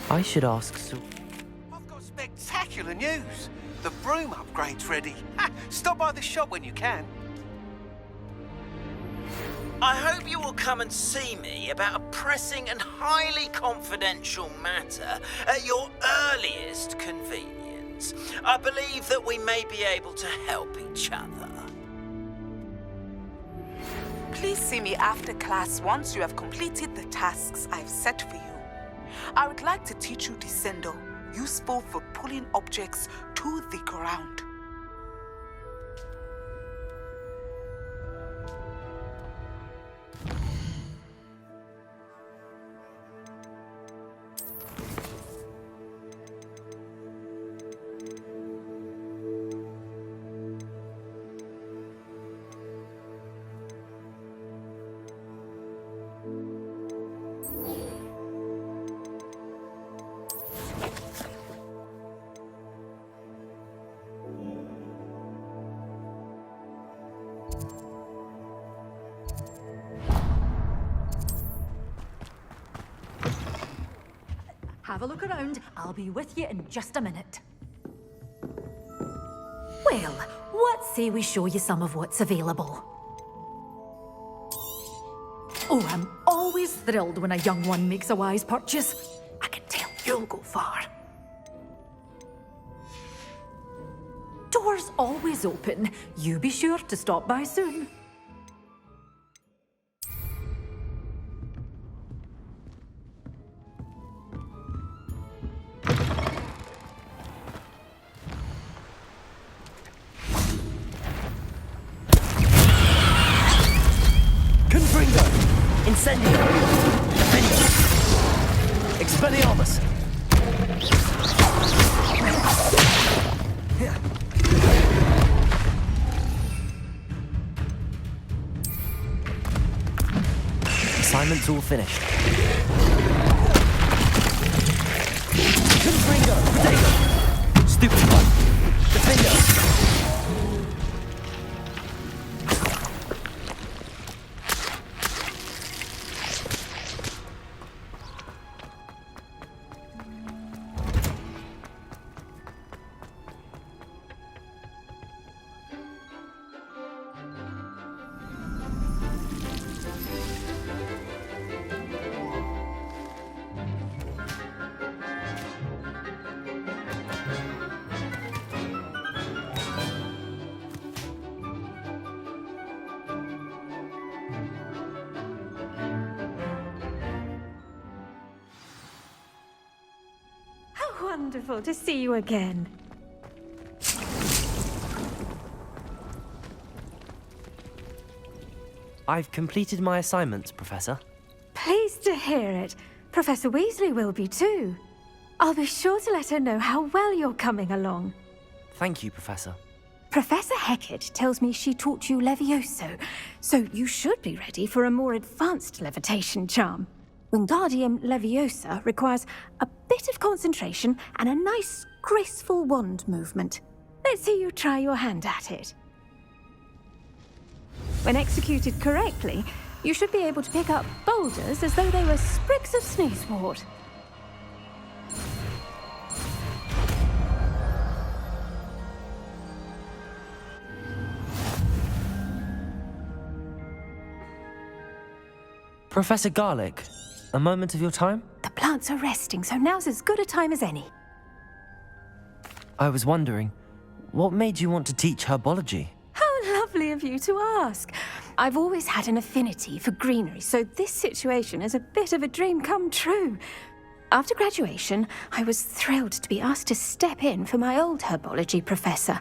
I should ask I've got spectacular news. The broom upgrade's ready. Ha, stop by the shop when you can. I hope you will come and see me about a pressing and highly confidential matter at your earliest convenience. I believe that we may be able to help each other. Please see me after class once you have completed the tasks I've set for you. I would like to teach you Descendo, useful for pulling objects to the ground. Have a look around. I'll be with you in just a minute. Well, what say we show you some of what's available? Oh, I'm always thrilled when a young one makes a wise purchase. I can tell you'll go far. Doors always open. You be sure to stop by soon. Descendo! Expelliarmus! Assignment's all finished. Confringo! Potato! Stupefy! Defender! Wonderful to see you again. I've completed my assignments, Professor. Pleased to hear it. Professor Weasley will be too. I'll be sure to let her know how well you're coming along. Thank you, Professor. Professor Hecat tells me she taught you Levioso, so you should be ready for a more advanced levitation charm. Wingardium Leviosa requires a bit of concentration and a nice, graceful wand movement. Let's see you try your hand at it. When executed correctly, you should be able to pick up boulders as though they were sprigs of sneezewort. Professor Garlick, a moment of your time? The plants are resting, so now's as good a time as any. I was wondering, what made you want to teach herbology? How lovely of you to ask. I've always had an affinity for greenery, so this situation is a bit of a dream come true. After graduation, I was thrilled to be asked to step in for my old herbology professor.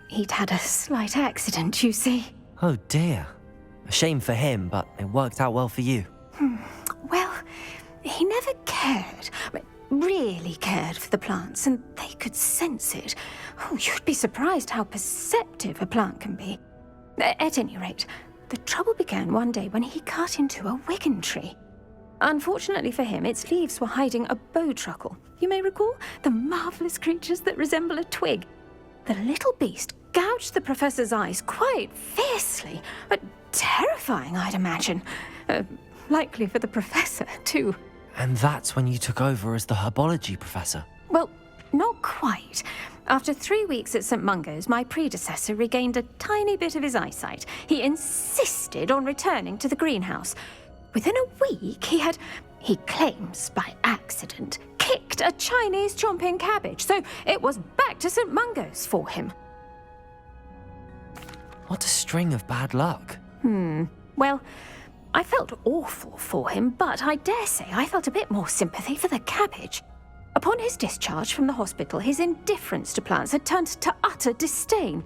He'd had a slight accident, you see. Oh dear. A shame for him, but it worked out well for you. Well, he never really cared for the plants, and they could sense it. Oh, you'd be surprised how perceptive a plant can be. At any rate, the trouble began one day when he cut into a wigan tree. Unfortunately for him, its leaves were hiding a bowtruckle. You may recall the marvelous creatures that resemble a twig. The little beast gouged the professor's eyes quite fiercely, but terrifying, I'd imagine. Likely for the professor, too. And that's when you took over as the Herbology professor. Well, not quite. After 3 weeks at St. Mungo's, my predecessor regained a tiny bit of his eyesight. He insisted on returning to the greenhouse. Within a week, he claims by accident, kicked a Chinese chomping cabbage, so it was back to St. Mungo's for him. What a string of bad luck. Well, I felt awful for him, but I dare say I felt a bit more sympathy for the cabbage. Upon his discharge from the hospital, his indifference to plants had turned to utter disdain.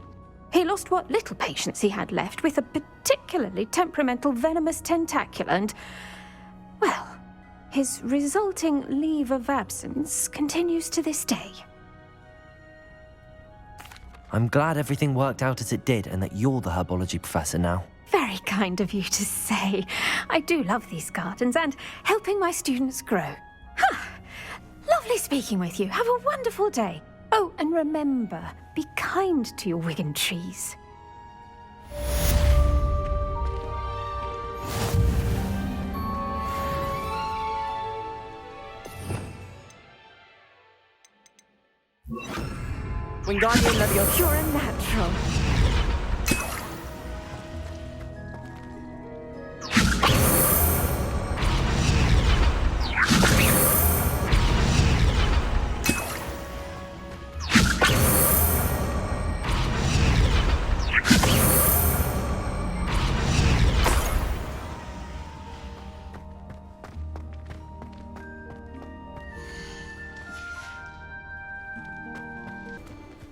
He lost what little patience he had left with a particularly temperamental venomous tentacula and, well, his resulting leave of absence continues to this day. I'm glad everything worked out as it did and that you're the Herbology professor now. Very kind of you to say. I do love these gardens and helping my students grow. Lovely speaking with you. Have a wonderful day. Oh, and remember, be kind to your Wigan trees. Wingardium Leviosa. You're a natural.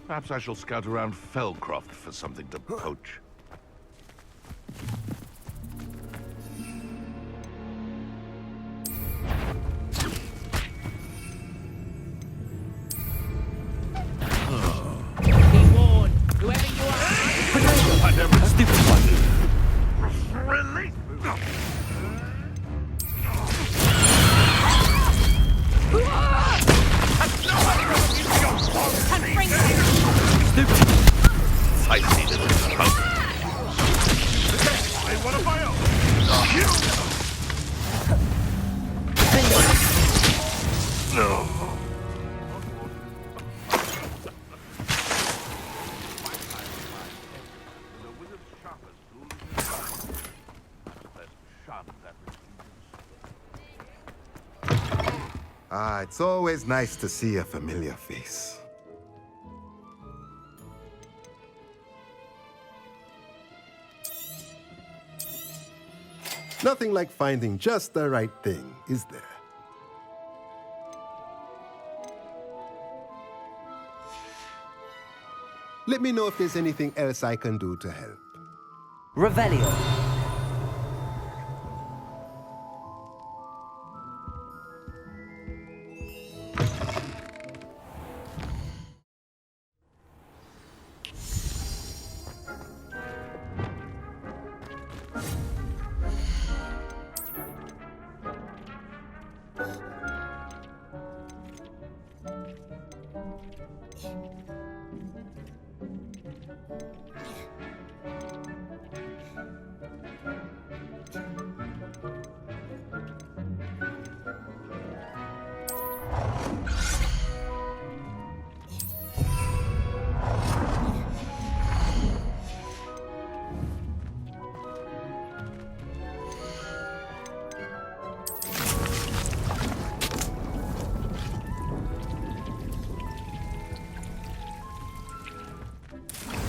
Perhaps I shall scout around Felcroft for something to poach. It's always nice to see a familiar face. Nothing like finding just the right thing, is there? Let me know if there's anything else I can do to help. Revelio.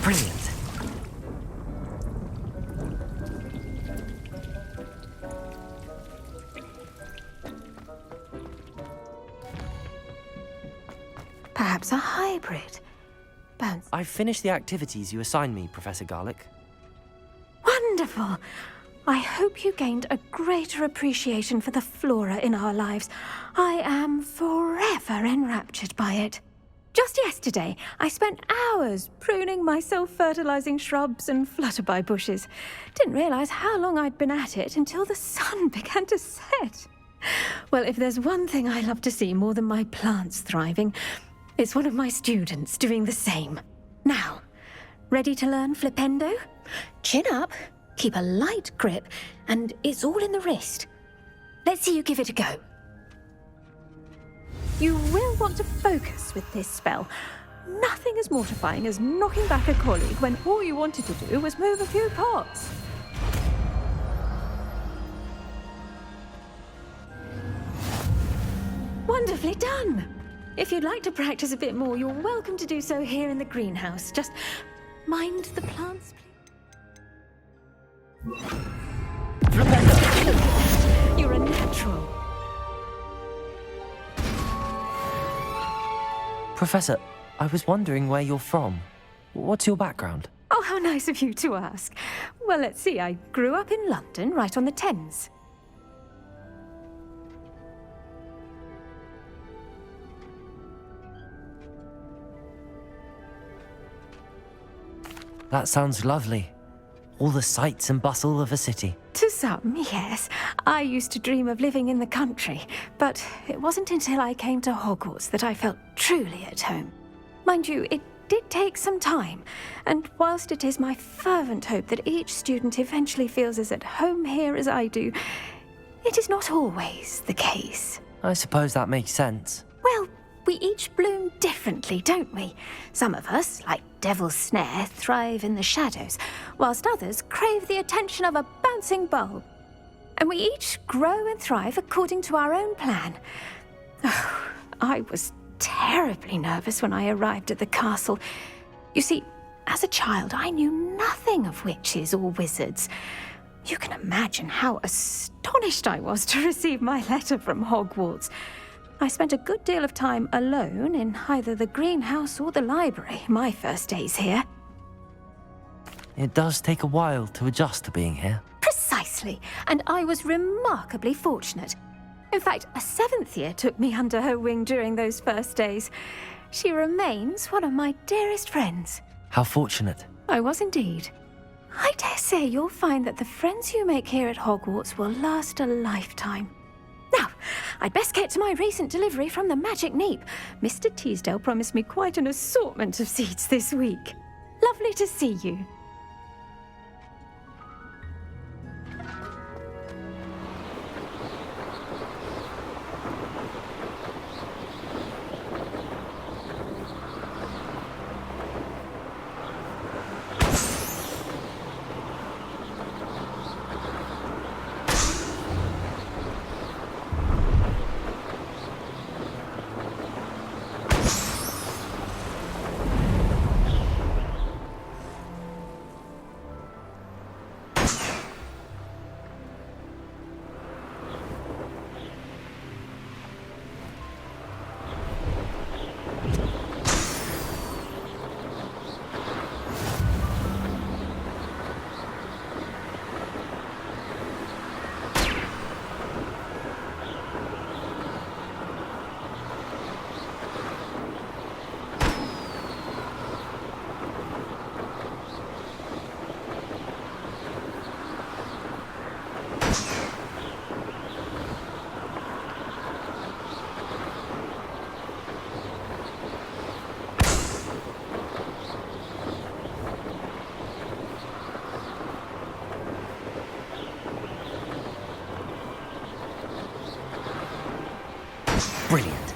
Brilliant. Perhaps a hybrid. Bounce. I've finished the activities you assigned me, Professor Garlick. Wonderful. I hope you gained a greater appreciation for the flora in our lives. I am forever enraptured by it. Just yesterday, I spent hours pruning my self-fertilizing shrubs and flutterby bushes. Didn't realize how long I'd been at it until the sun began to set. Well, if there's one thing I love to see more than my plants thriving, it's one of my students doing the same. Now, ready to learn Flipendo? Chin up, keep a light grip, and it's all in the wrist. Let's see you give it a go. You will want to focus with this spell. Nothing as mortifying as knocking back a colleague when all you wanted to do was move a few pots. Wonderfully done! If you'd like to practice a bit more, you're welcome to do so here in the greenhouse. Just mind the plants, please. Flipendo! You're a natural. Professor, I was wondering where you're from. What's your background? Oh, how nice of you to ask. Well, let's see. I grew up in London, right on the Thames. That sounds lovely. All the sights and bustle of a city. To some, yes. I used to dream of living in the country, but it wasn't until I came to Hogwarts that I felt truly at home. Mind you, it did take some time, and whilst it is my fervent hope that each student eventually feels as at home here as I do, it is not always the case. I suppose that makes sense. Well, we each bloom differently, don't we? Some of us, like Devil's Snare, thrive in the shadows, whilst others crave the attention of a bouncing bulb. And we each grow and thrive according to our own plan. Oh, I was terribly nervous when I arrived at the castle. You see, as a child, I knew nothing of witches or wizards. You can imagine how astonished I was to receive my letter from Hogwarts. I spent a good deal of time alone in either the greenhouse or the library my first days here. It does take a while to adjust to being here. Precisely, and I was remarkably fortunate. In fact, a 7th year took me under her wing during those first days. She remains one of my dearest friends. How fortunate. I was indeed. I dare say you'll find that the friends you make here at Hogwarts will last a lifetime. Now, I'd best get to my recent delivery from the Magic Neep. Mr. Teasdale promised me quite an assortment of seeds this week. Lovely to see you. Brilliant.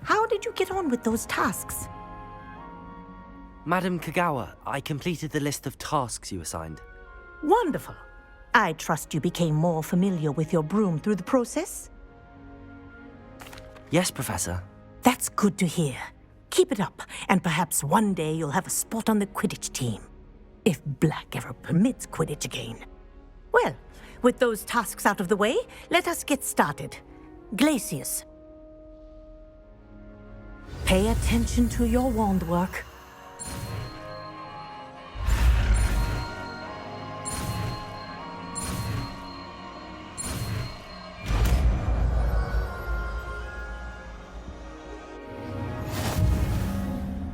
How did you get on with those tasks? Madam Kogawa, I completed the list of tasks you assigned. Wonderful. I trust you became more familiar with your broom through the process? Yes, Professor. That's good to hear. Keep it up, and perhaps one day you'll have a spot on the Quidditch team. If Black ever permits Quidditch again. Well, with those tasks out of the way, let us get started. Glacius. Pay attention to your wand work.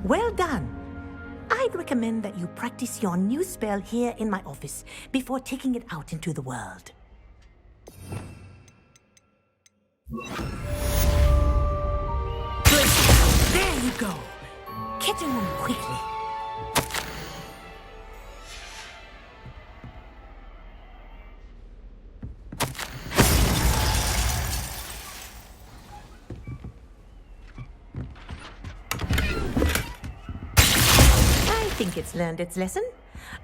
Well done. I'd recommend that you practice your new spell here in my office before taking it out into the world. Good. There you go. Get in them quickly. I think it's learned its lesson,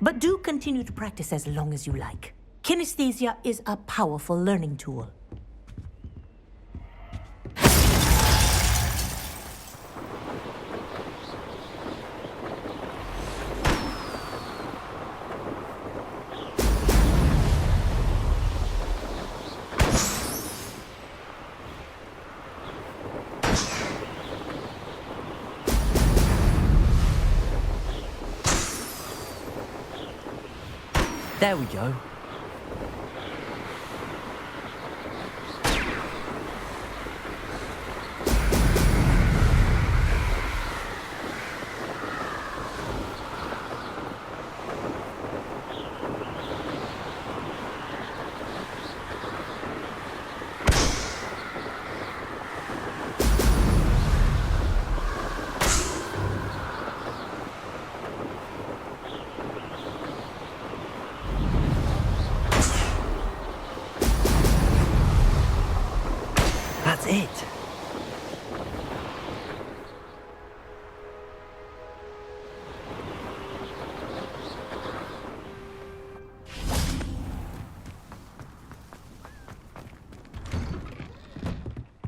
but do continue to practice as long as you like. Kinesthesia is a powerful learning tool. There we go. That's it.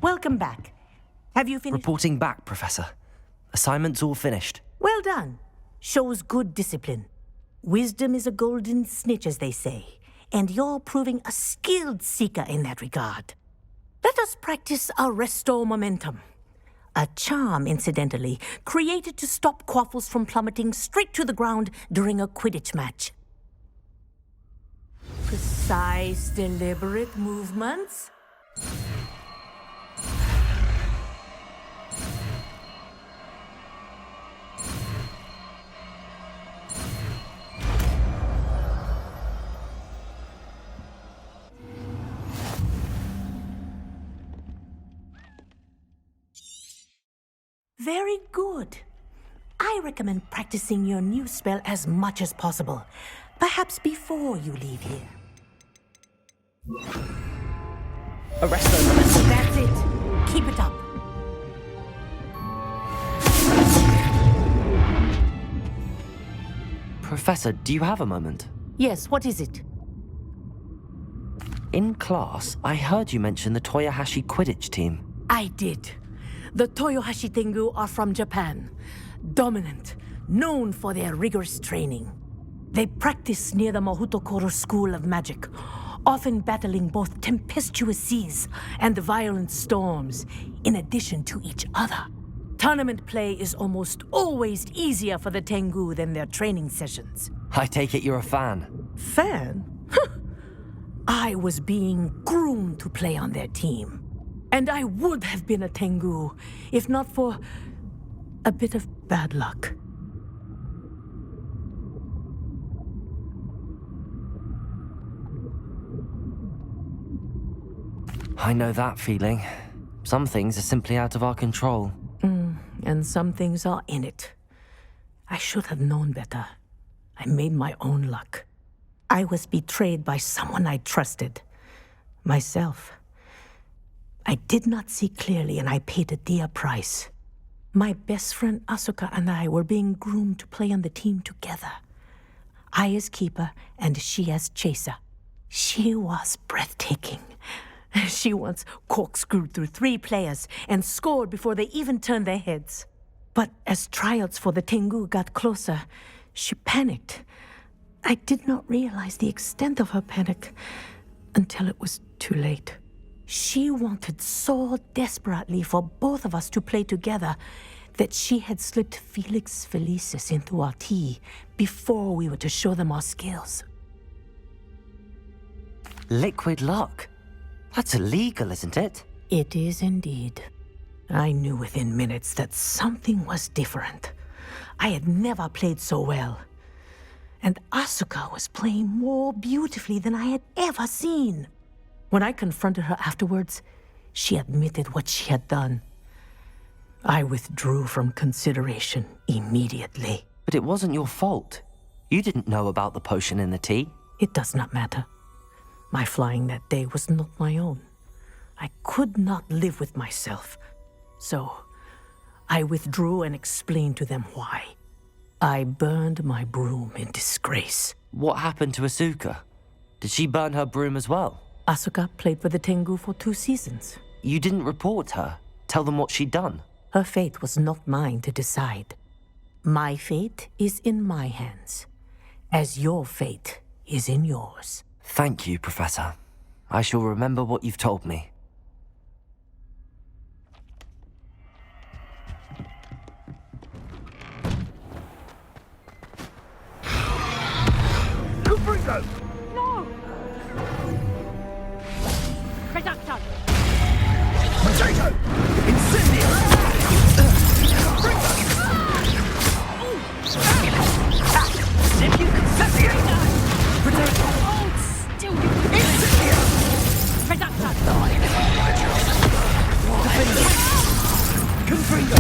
Welcome back. Have you finished? Reporting back, Professor. Assignment's all finished. Well done. Shows good discipline. Wisdom is a golden snitch, as they say, and you're proving a skilled seeker in that regard. Let us practice Arresto Momentum. A charm, incidentally, created to stop quaffles from plummeting straight to the ground during a Quidditch match. Precise, deliberate movements. Very good. I recommend practicing your new spell as much as possible, perhaps before you leave here. Arresto Momentum. That's it. Keep it up. Professor, do you have a moment? Yes, what is it? In class, I heard you mention the Toyohashi Quidditch team. I did. The Toyohashi Tengu are from Japan. Dominant, known for their rigorous training. They practice near the Mahutokoro School of Magic, often battling both tempestuous seas and violent storms, in addition to each other. Tournament play is almost always easier for the Tengu than their training sessions. I take it you're a fan. Fan? I was being groomed to play on their team. And I would have been a Tengu, if not for a bit of bad luck. I know that feeling. Some things are simply out of our control. And some things are in it. I should have known better. I made my own luck. I was betrayed by someone I trusted. Myself. I did not see clearly, and I paid a dear price. My best friend Asuka and I were being groomed to play on the team together. I as keeper, and she as chaser. She was breathtaking. She once corkscrewed through 3 players and scored before they even turned their heads. But as tryouts for the Tengu got closer, she panicked. I did not realize the extent of her panic until it was too late. She wanted so desperately for both of us to play together that she had slipped Felix Felicis into our tea before we were to show them our skills. Liquid luck? That's illegal, isn't it? It is indeed. I knew within minutes that something was different. I had never played so well. And Asuka was playing more beautifully than I had ever seen. When I confronted her afterwards, she admitted what she had done. I withdrew from consideration immediately. But it wasn't your fault. You didn't know about the potion in the tea. It does not matter. My flying that day was not my own. I could not live with myself. So, I withdrew and explained to them why. I burned my broom in disgrace. What happened to Asuka? Did she burn her broom as well? Asuka played for the Tengu for 2 seasons. You didn't report her? Tell them what she'd done? Her fate was not mine to decide. My fate is in my hands, as your fate is in yours. Thank you, Professor. I shall remember what you've told me. Confringo! No! Reducto! Potato! Incendio! If you can Hold still, you Reducto! Confringo!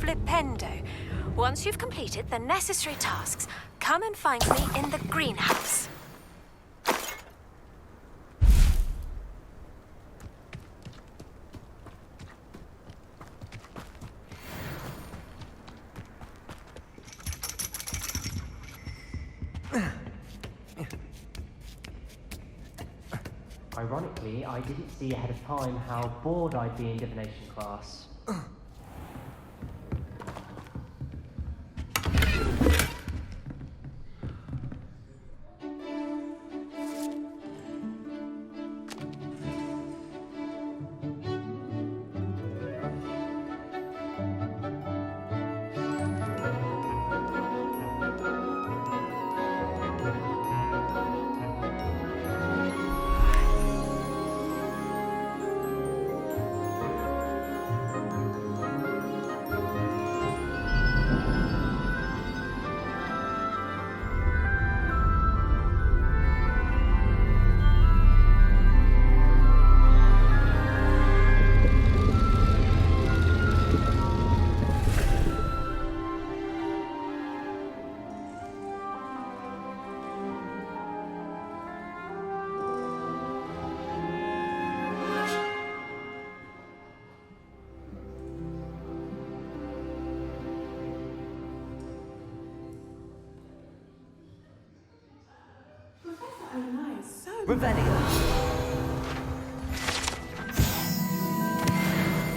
Flipendo. Once you've completed the necessary tasks, come and find me in the greenhouse. Ironically, I didn't see ahead of time how bored I'd be in divination class.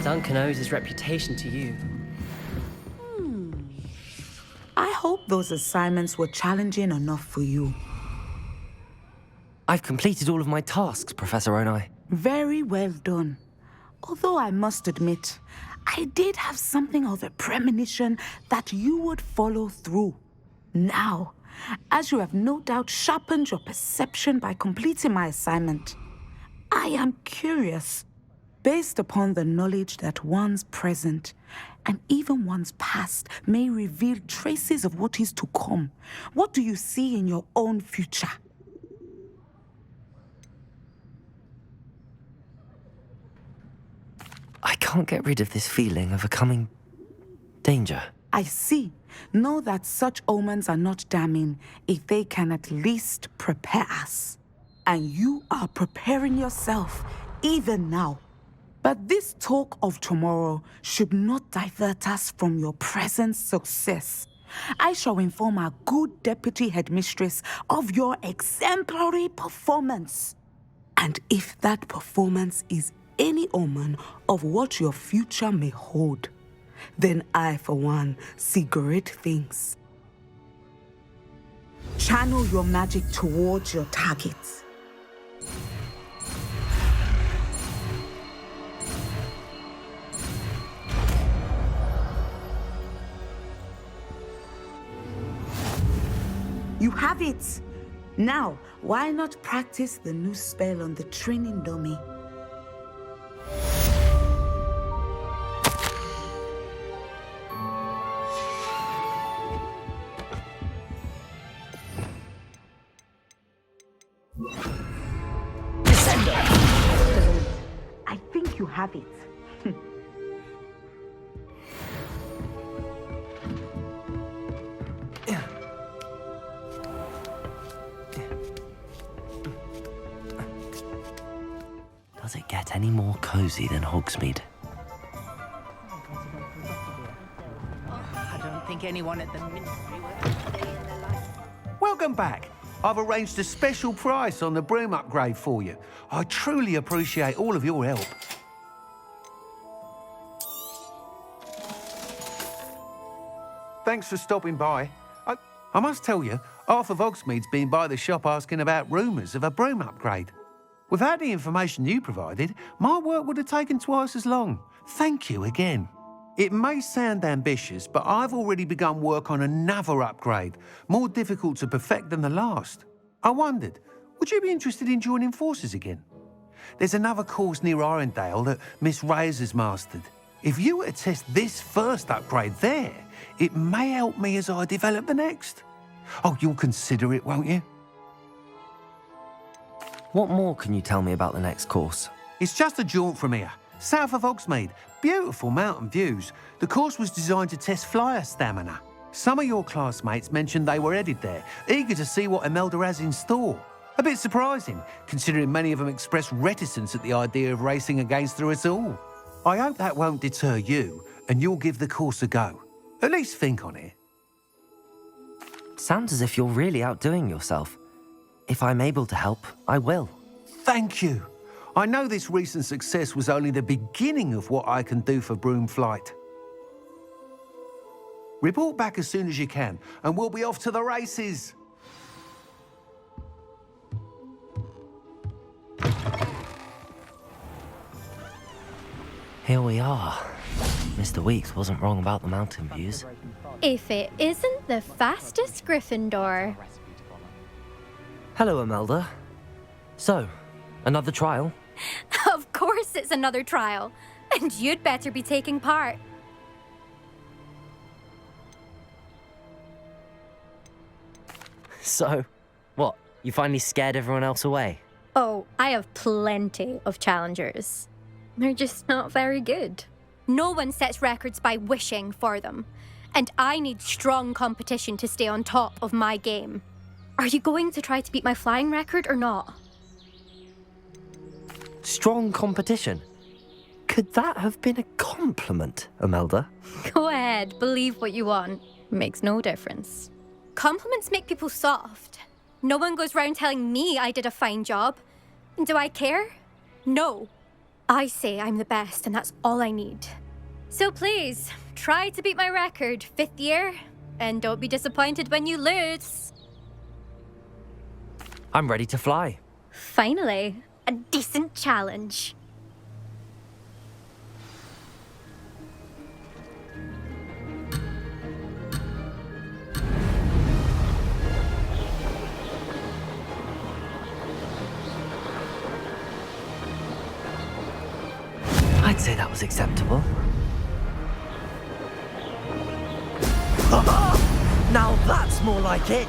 Duncan owes his reputation to you. I hope those assignments were challenging enough for you. I've completed all of my tasks, Professor Onai. Very well done. Although I must admit, I did have something of a premonition that you would follow through. Now, as you have no doubt sharpened your perception by completing my assignment, I am curious, based upon the knowledge that one's present and even one's past may reveal traces of what is to come. What do you see in your own future? I can't get rid of this feeling of a coming danger. I see. Know that such omens are not damning if they can at least prepare us. And you are preparing yourself, even now. But this talk of tomorrow should not divert us from your present success. I shall inform our good deputy headmistress of your exemplary performance. And if that performance is any omen of what your future may hold, then I, for one, see great things. Channel your magic towards your targets. You have it! Now, why not practice the new spell on the training dummy? Descendo! I think you have it. Does it get any more cozy than Hogsmeade? I don't think anyone at the ministry will. Welcome back. I've arranged a special price on the broom upgrade for you. I truly appreciate all of your help. Thanks for stopping by. I must tell you, half of Hogsmeade's been by the shop asking about rumours of a broom upgrade. Without the information you provided, my work would have taken twice as long. Thank you again. It may sound ambitious, but I've already begun work on another upgrade, more difficult to perfect than the last. I wondered, would you be interested in joining forces again? There's another course near Arendelle that Miss Reyes has mastered. If you were to test this first upgrade there, it may help me as I develop the next. Oh, you'll consider it, won't you? What more can you tell me about the next course? It's just a jaunt from here, south of Hogsmeade. Beautiful mountain views. The course was designed to test flyer stamina. Some of your classmates mentioned they were headed there, eager to see what Imelda has in store. A bit surprising, considering many of them expressed reticence at the idea of racing against her at all. I hope that won't deter you, and you'll give the course a go. At least think on it. Sounds as if you're really outdoing yourself. If I'm able to help, I will. Thank you. I know this recent success was only the beginning of what I can do for Broom Flight. Report back as soon as you can, and we'll be off to the races. Here we are. Mr. Weeks wasn't wrong about the mountain views. If it isn't the fastest Gryffindor. Hello, Imelda. So, another trial? Of course it's another trial. And you'd better be taking part. So, what? You finally scared everyone else away? Oh, I have plenty of challengers. They're just not very good. No one sets records by wishing for them. And I need strong competition to stay on top of my game. Are you going to try to beat my flying record or not? Strong competition? Could that have been a compliment, Imelda? Go ahead, believe what you want. Makes no difference. Compliments make people soft. No one goes round telling me I did a fine job. And do I care? No. I say I'm the best, and that's all I need. So please, try to beat my record, 5th year. And don't be disappointed when you lose. I'm ready to fly. Finally, a decent challenge. I'd say that was acceptable. Now that's more like it!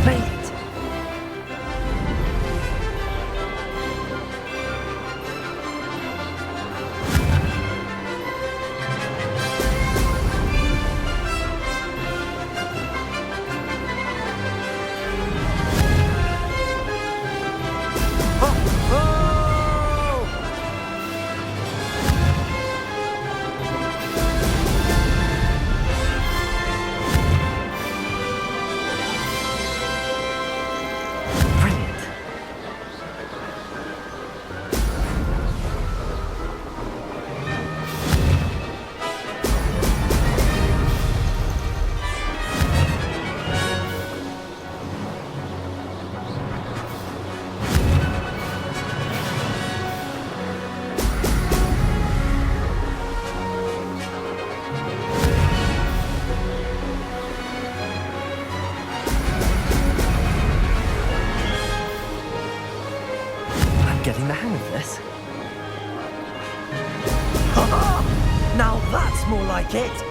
Made it! Brilliant. I'm getting the hang of this. Now that's more like it!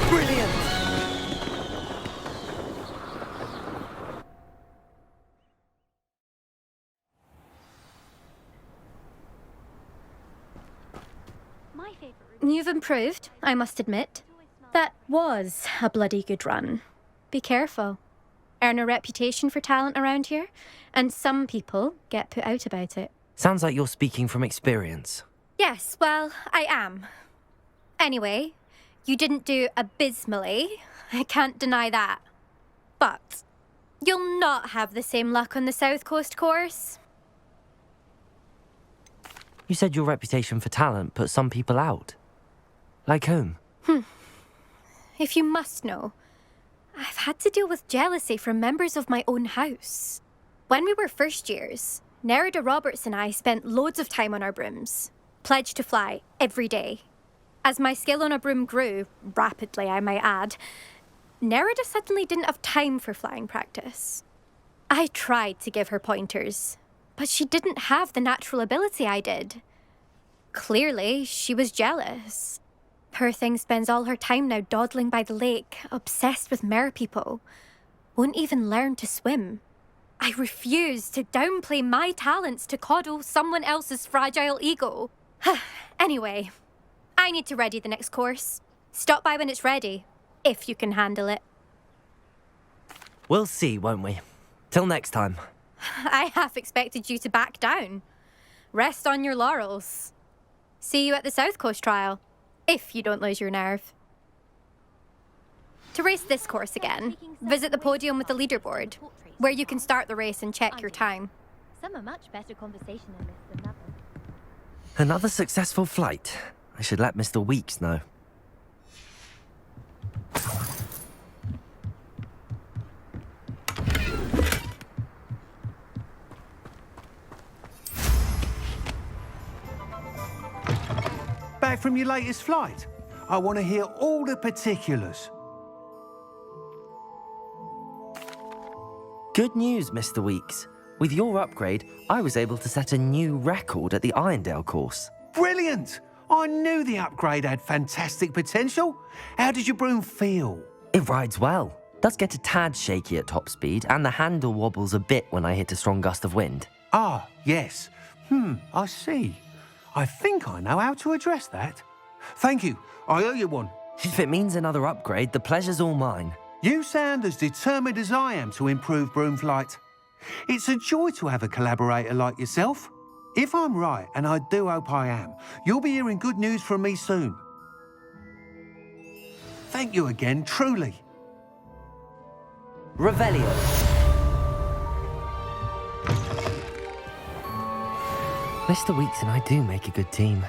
Brilliant! You've improved, I must admit. That was a bloody good run. Be careful. Earn a reputation for talent around here, and some people get put out about it. Sounds like you're speaking from experience. Yes, well, I am. Anyway, you didn't do abysmally. I can't deny that. But you'll not have the same luck on the South Coast course. You said your reputation for talent put some people out. Like whom? If you must know, I've had to deal with jealousy from members of my own house. When we were first years, Nerida Roberts and I spent loads of time on our brooms, pledged to fly every day. As my skill on a broom grew, rapidly I might add, Nerida suddenly didn't have time for flying practice. I tried to give her pointers, but she didn't have the natural ability I did. Clearly, she was jealous. Poor thing spends all her time now dawdling by the lake, obsessed with merpeople. Won't even learn to swim. I refuse to downplay my talents to coddle someone else's fragile ego. Anyway, I need to ready the next course. Stop by when it's ready, if you can handle it. We'll see, won't we? Till next time. I half expected you to back down. Rest on your laurels. See you at the South Coast trial, if you don't lose your nerve. To race this course again, visit the podium with the leaderboard, where you can start the race and check your time. Some are much better conversationalists than others. Another successful flight. I should let Mr. Weeks know. Back from your latest flight? I want to hear all the particulars. Good news, Mr. Weeks. With your upgrade, I was able to set a new record at the Irondale course. Brilliant! I knew the upgrade had fantastic potential. How did your broom feel? It rides well. Does get a tad shaky at top speed, and the handle wobbles a bit when I hit a strong gust of wind. Ah, yes. I see. I think I know how to address that. Thank you. I owe you one. If it means another upgrade, the pleasure's all mine. You sound as determined as I am to improve broom flight. It's a joy to have a collaborator like yourself. If I'm right, and I do hope I am, you'll be hearing good news from me soon. Thank you again, truly. Revelio. Mr. Weeks and I do make a good team.